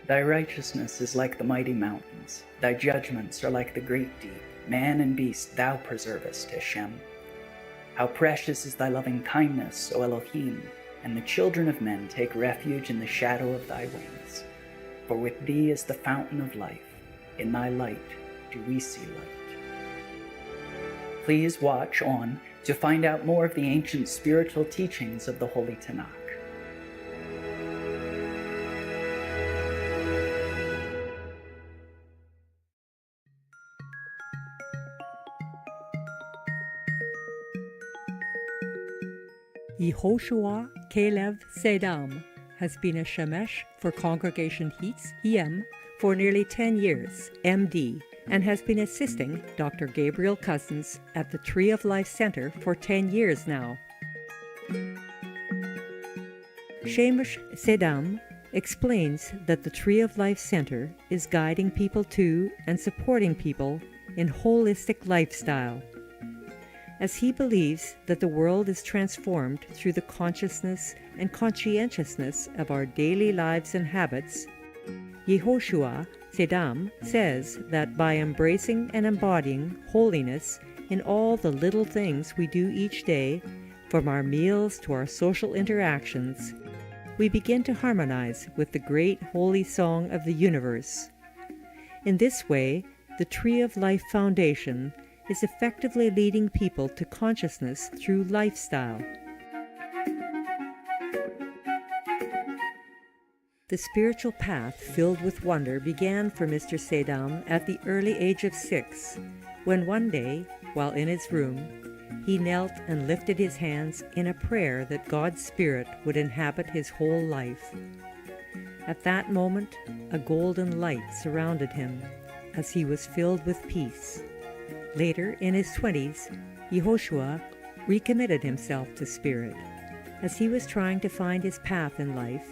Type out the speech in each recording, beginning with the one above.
Thy righteousness is like the mighty mountains. Thy judgments are like the great deep. Man and beast thou preservest, Hashem. How precious is thy loving kindness, O Elohim, and the children of men take refuge in the shadow of thy wings. For with thee is the fountain of life. In thy light do we see light. Please watch on to find out more of the ancient spiritual teachings of the Holy Tanakh. Yehoshua Kalev Sedam has been a Shemesh for Congregation Heats EM for nearly 10 years, MD, and has been assisting Dr. Gabriel Cousins at the Tree of Life Center for 10 years now. Shemesh Sedam explains that the Tree of Life Center is guiding people to and supporting people in holistic lifestyle, as he believes that the world is transformed through the consciousness and conscientiousness of our daily lives and habits. Yehoshua Sedam says that by embracing and embodying holiness in all the little things we do each day, from our meals to our social interactions, we begin to harmonize with the great holy song of the universe. In this way, the Tree of Life Foundation is effectively leading people to consciousness through lifestyle. The spiritual path filled with wonder began for Mr. Sedam at the early age of 6, when one day, while in his room, he knelt and lifted his hands in a prayer that God's Spirit would inhabit his whole life. At that moment, a golden light surrounded him as he was filled with peace. Later, in his 20s, Yehoshua recommitted himself to Spirit. As he was trying to find his path in life,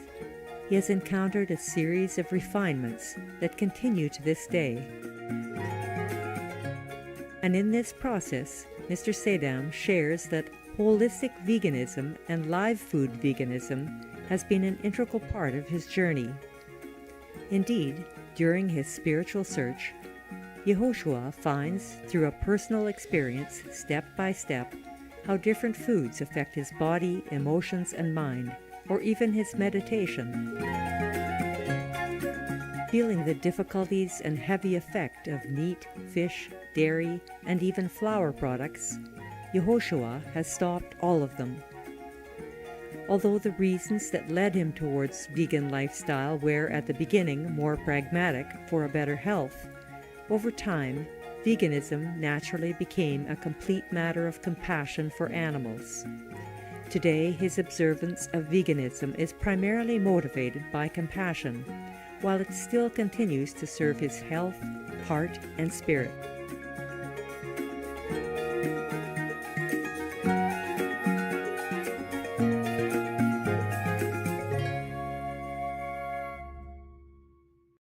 he has encountered a series of refinements that continue to this day. And in this process, Mr. Sedam shares that holistic veganism and live food veganism has been an integral part of his journey. Indeed, during his spiritual search, Yehoshua finds, through a personal experience, step by step, how different foods affect his body, emotions, and mind, or even his meditation. Feeling the difficulties and heavy effect of meat, fish, dairy, and even flour products, Yehoshua has stopped all of them. Although the reasons that led him towards vegan lifestyle were at the beginning more pragmatic for a better health, over time, veganism naturally became a complete matter of compassion for animals. Today, his observance of veganism is primarily motivated by compassion, while it still continues to serve his health, heart, and spirit.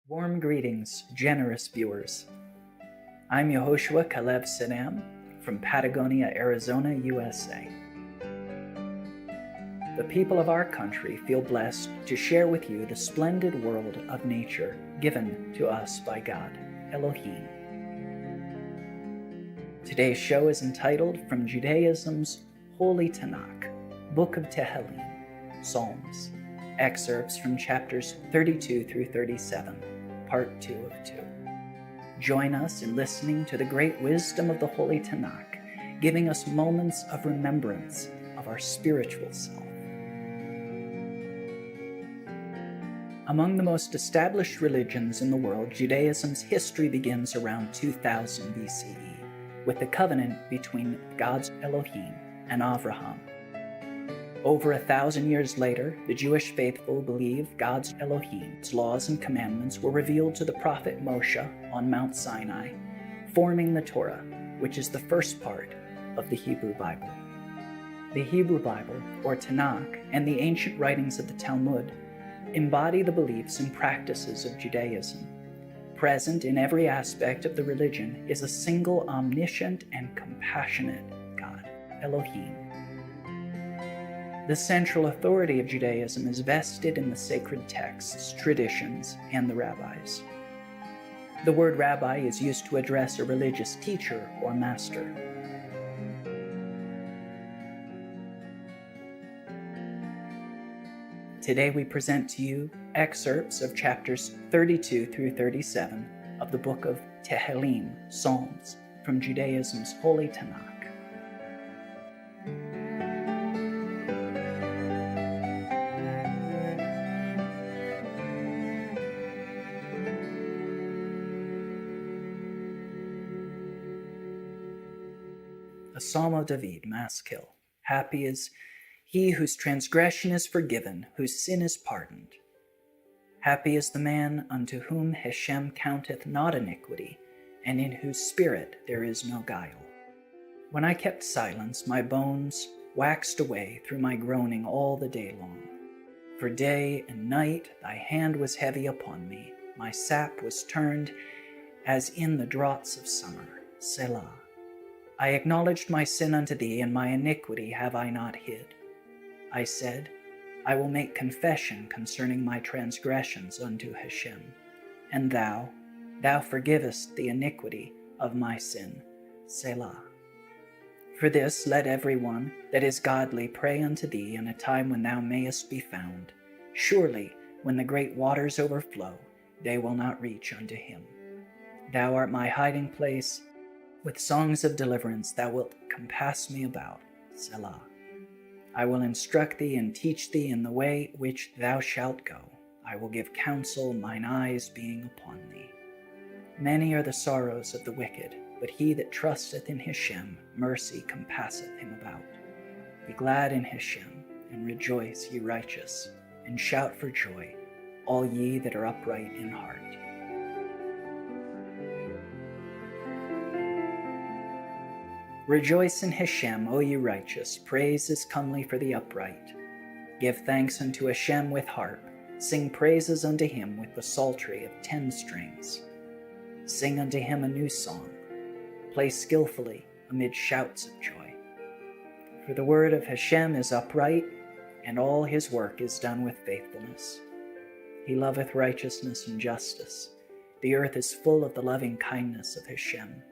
Warm greetings, generous viewers. I'm Yehoshua Kalev Sedam from Patagonia, Arizona, USA. The people of our country feel blessed to share with you the splendid world of nature given to us by God, Elohim. Today's show is entitled From Judaism's Holy Tanakh, Book of Tehillim, Psalms, excerpts from chapters 32 through 37, part 2 of 2. Join us in listening to the great wisdom of the Holy Tanakh, giving us moments of remembrance of our spiritual self. Among the most established religions in the world, Judaism's history begins around 2000 BCE, with the covenant between God's Elohim and Avraham. Over 1,000 years later, the Jewish faithful believe God's Elohim's laws and commandments were revealed to the prophet Moshe on Mount Sinai, forming the Torah, which is the first part of the Hebrew Bible. The Hebrew Bible, or Tanakh, and the ancient writings of the Talmud embody the beliefs and practices of Judaism. Present in every aspect of the religion is a single omniscient and compassionate God, Elohim. The central authority of Judaism is vested in the sacred texts, traditions, and the rabbis. The word rabbi is used to address a religious teacher or master. Today we present to you excerpts of chapters 32 through 37 of the book of Tehillim, Psalms, from Judaism's Holy Tanakh. A Psalm of David, Maskil. Happy is he whose transgression is forgiven, whose sin is pardoned. Happy is the man unto whom Hashem counteth not iniquity, and in whose spirit there is no guile. When I kept silence, my bones waxed away through my groaning all the day long. For day and night thy hand was heavy upon me, my sap was turned as in the draughts of summer. Selah. I acknowledged my sin unto thee, and my iniquity have I not hid. I said, I will make confession concerning my transgressions unto Hashem. And thou forgivest the iniquity of my sin. Selah. For this let every one that is godly pray unto thee in a time when thou mayest be found. Surely, when the great waters overflow, they will not reach unto him. Thou art my hiding place. With songs of deliverance thou wilt compass me about. Selah. I will instruct thee and teach thee in the way which thou shalt go. I will give counsel, mine eyes being upon thee. Many are the sorrows of the wicked, but he that trusteth in Hashem, mercy compasseth him about. Be glad in Hashem, and rejoice, ye righteous, and shout for joy, all ye that are upright in heart. Rejoice in Hashem, O ye righteous, praise is comely for the upright. Give thanks unto Hashem with harp, sing praises unto him with the psaltery of 10 strings. Sing unto him a new song, play skillfully amid shouts of joy. For the word of Hashem is upright, and all his work is done with faithfulness. He loveth righteousness and justice. The earth is full of the loving kindness of Hashem.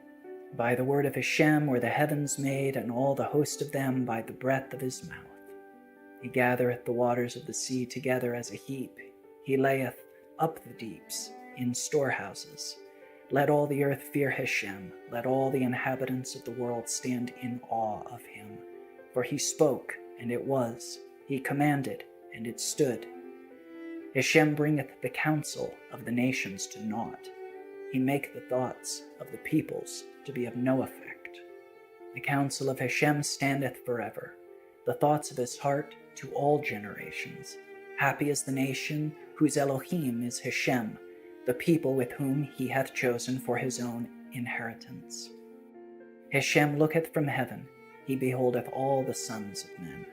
By the word of Hashem were the heavens made, and all the host of them by the breath of his mouth. He gathereth the waters of the sea together as a heap. He layeth up the deeps in storehouses. Let all the earth fear Hashem. Let all the inhabitants of the world stand in awe of him. For he spoke, and it was. He commanded, and it stood. Hashem bringeth the counsel of the nations to naught. He maketh the thoughts of the peoples to be of no effect. The counsel of Hashem standeth forever, the thoughts of his heart to all generations. Happy is the nation whose Elohim is Hashem, the people with whom he hath chosen for his own inheritance. Hashem looketh from heaven, he beholdeth all the sons of men.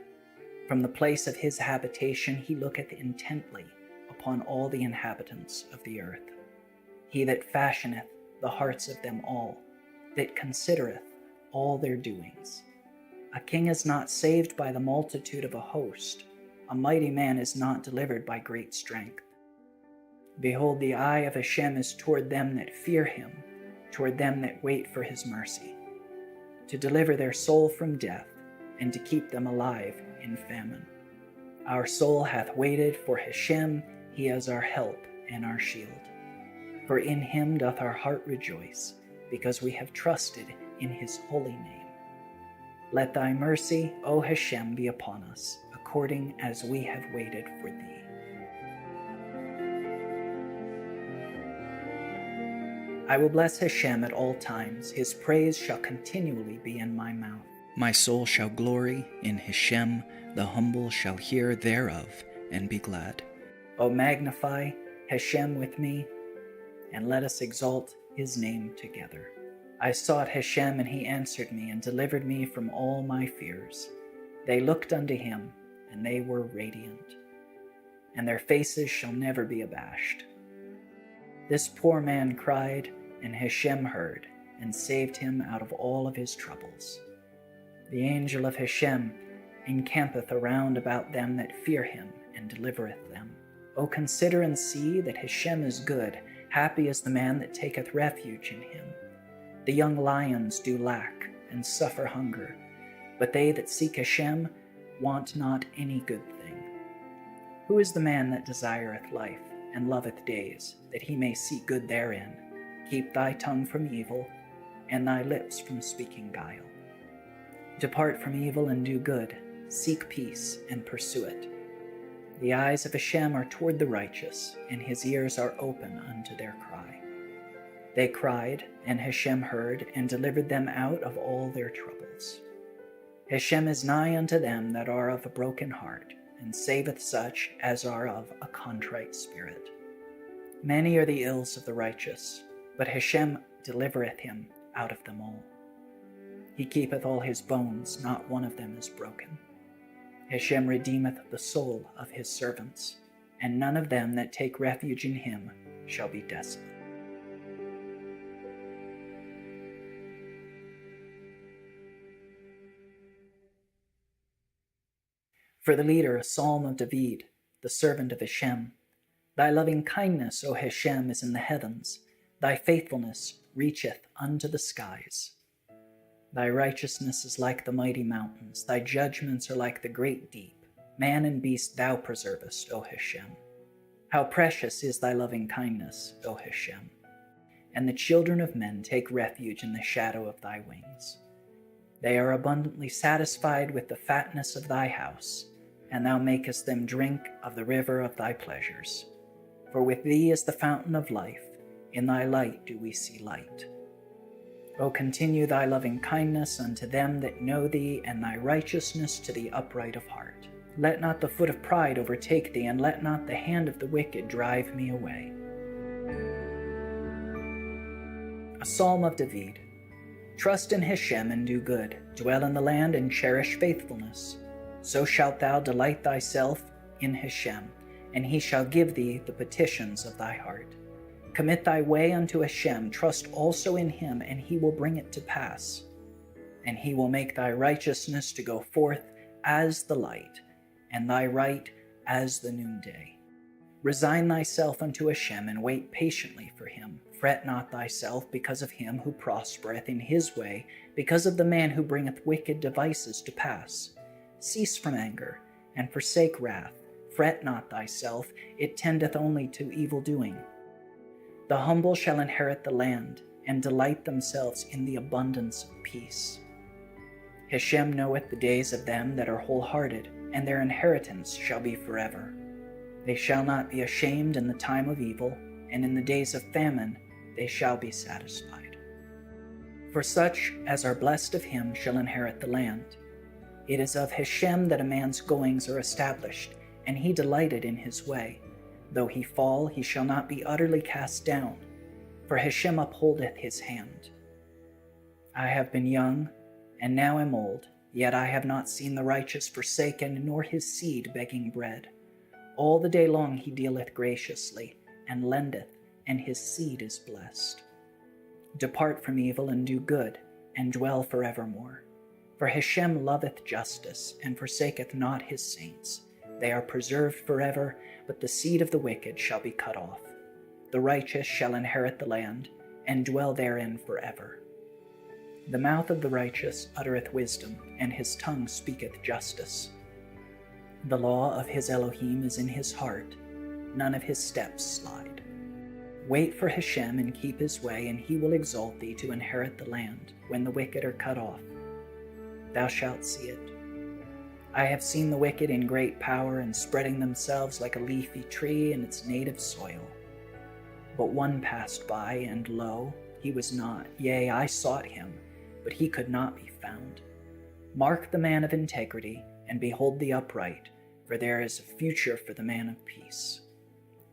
From the place of his habitation he looketh intently upon all the inhabitants of the earth. He that fashioneth the hearts of them all, that considereth all their doings. A king is not saved by the multitude of a host. A mighty man is not delivered by great strength. Behold, the eye of Hashem is toward them that fear him, toward them that wait for his mercy, to deliver their soul from death, and to keep them alive in famine. Our soul hath waited for Hashem, he is our help and our shield. For in him doth our heart rejoice, because we have trusted in his holy name. Let thy mercy, O Hashem, be upon us, according as we have waited for thee. I will bless Hashem at all times. His praise shall continually be in my mouth. My soul shall glory in Hashem. The humble shall hear thereof and be glad. O magnify Hashem with me, and let us exalt his name together. I sought Hashem, and he answered me, and delivered me from all my fears. They looked unto him, and they were radiant, and their faces shall never be abashed. This poor man cried, and Hashem heard, and saved him out of all of his troubles. The angel of Hashem encampeth around about them that fear him, and delivereth them. O consider and see that Hashem is good, happy is the man that taketh refuge in him. The young lions do lack, and suffer hunger, but they that seek Hashem want not any good thing. Who is the man that desireth life, and loveth days, that he may see good therein? Keep thy tongue from evil, and thy lips from speaking guile. Depart from evil and do good, seek peace and pursue it. The eyes of Hashem are toward the righteous, and his ears are open unto their cry. They cried, and Hashem heard, and delivered them out of all their troubles. Hashem is nigh unto them that are of a broken heart, and saveth such as are of a contrite spirit. Many are the ills of the righteous, but Hashem delivereth him out of them all. He keepeth all his bones, not one of them is broken. Hashem redeemeth the soul of his servants, and none of them that take refuge in him shall be desolate. For the leader, a psalm of David, the servant of Hashem. Thy loving kindness, O Hashem, is in the heavens. Thy faithfulness reacheth unto the skies. Thy righteousness is like the mighty mountains. Thy judgments are like the great deep. Man and beast thou preservest, O Hashem. How precious is thy loving kindness, O Hashem. And the children of men take refuge in the shadow of thy wings. They are abundantly satisfied with the fatness of thy house, and thou makest them drink of the river of thy pleasures. For with thee is the fountain of life, in thy light do we see light. O continue thy loving kindness unto them that know thee, and thy righteousness to the upright of heart. Let not the foot of pride overtake thee, and let not the hand of the wicked drive me away. A Psalm of David. Trust in Hashem and do good, dwell in the land and cherish faithfulness. So shalt thou delight thyself in Hashem, and he shall give thee the petitions of thy heart. Commit thy way unto Hashem, trust also in him, and he will bring it to pass. And he will make thy righteousness to go forth as the light, and thy right as the noonday. Resign thyself unto Hashem, and wait patiently for him. Fret not thyself because of him who prospereth in his way, because of the man who bringeth wicked devices to pass. Cease from anger, and forsake wrath. Fret not thyself, it tendeth only to evil doing. The humble shall inherit the land, and delight themselves in the abundance of peace. Hashem knoweth the days of them that are wholehearted, and their inheritance shall be forever. They shall not be ashamed in the time of evil, and in the days of famine they shall be satisfied. For such as are blessed of him shall inherit the land. It is of Hashem that a man's goings are established, and he delighted in his way. Though he fall, he shall not be utterly cast down, for Hashem upholdeth his hand. I have been young, and now am old, yet I have not seen the righteous forsaken, nor his seed begging bread. All the day long he dealeth graciously, and lendeth, and his seed is blessed. Depart from evil and do good, and dwell forevermore. For Hashem loveth justice, and forsaketh not his saints. They are preserved forever, but the seed of the wicked shall be cut off. The righteous shall inherit the land, and dwell therein forever. The mouth of the righteous uttereth wisdom, and his tongue speaketh justice. The law of his Elohim is in his heart, none of his steps slide. Wait for Hashem and keep his way, and he will exalt thee to inherit the land, when the wicked are cut off. Thou shalt see it. I have seen the wicked in great power, and spreading themselves like a leafy tree in its native soil. But one passed by, and lo, he was not. Yea, I sought him, but he could not be found. Mark the man of integrity, and behold the upright, for there is a future for the man of peace.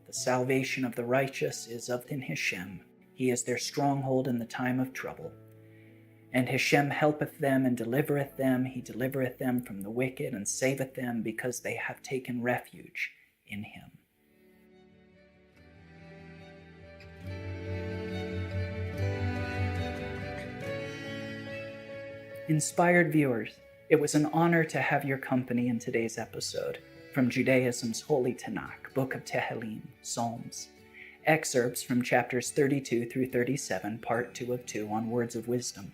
The salvation of the righteous is of Hashem. He is their stronghold in the time of trouble. And Hashem helpeth them and delivereth them. He delivereth them from the wicked and saveth them, because they have taken refuge in him. Inspired viewers, It was an honor to have your company in today's episode from Judaism's Holy Tanakh, Book of Tehillim, Psalms. Excerpts from chapters 32 through 37, part 2 of 2 on words of wisdom.